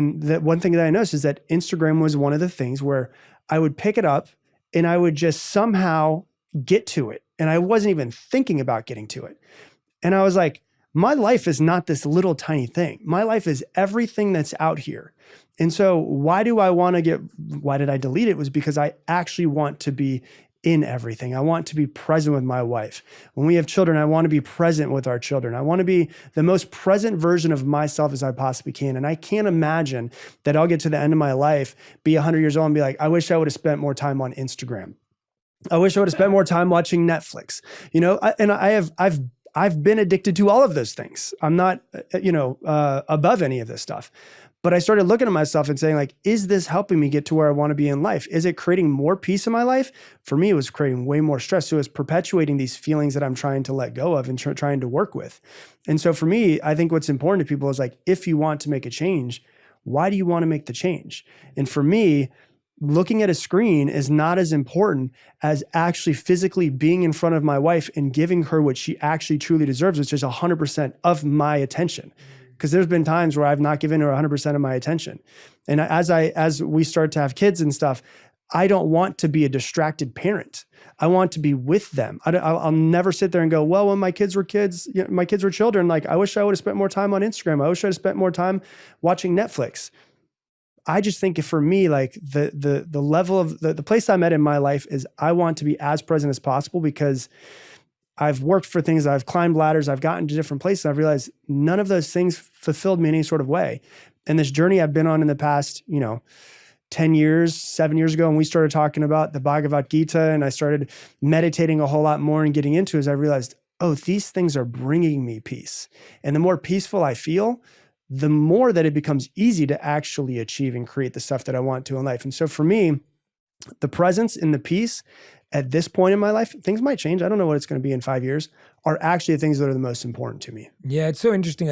And the one thing that I noticed is that Instagram was one of the things where I would pick it up and I would just somehow get to it. And I wasn't even thinking about getting to it. And I was like, my life is not this little tiny thing. My life is everything that's out here. And so why did I delete it? Was because I actually want to be in everything. I want to be present with my wife. When we have children, I want to be present with our children. I want to be the most present version of myself as I possibly can. And I can't imagine that I'll get to the end of my life, be 100 years old and be like, I wish I would have spent more time on Instagram. I wish I would have spent more time watching Netflix. I've been addicted to all of those things. I'm not, above any of this stuff. But I started looking at myself and saying, like, is this helping me get to where I want to be in life? Is it creating more peace in my life? For me, it was creating way more stress. So it was perpetuating these feelings that I'm trying to let go of and trying to work with. And so for me, I think what's important to people is like, if you want to make a change, why do you want to make the change? And for me, looking at a screen is not as important as actually physically being in front of my wife and giving her what she actually truly deserves, which is 100% of my attention. Because there's been times where I've not given her 100% of my attention. And as we start to have kids and stuff, I don't want to be a distracted parent. I want to be with them. I'll never sit there and go, well, when my kids were my kids were children, like I wish I would have spent more time on Instagram. I wish I would have spent more time watching Netflix. I just think for me, like the level of the place I'm at in my life is I want to be as present as possible, because I've worked for things, I've climbed ladders, I've gotten to different places. I've realized none of those things fulfilled me in any sort of way. And this journey I've been on in the past, 10 years, 7 years ago, when we started talking about the Bhagavad Gita and I started meditating a whole lot more and getting into it, is I realized, oh, these things are bringing me peace. And the more peaceful I feel, the more that it becomes easy to actually achieve and create the stuff that I want to in life. And so for me, the presence and the peace at this point in my life, things might change. I don't know what it's going to be in 5 years, are actually the things that are the most important to me. Yeah, it's so interesting.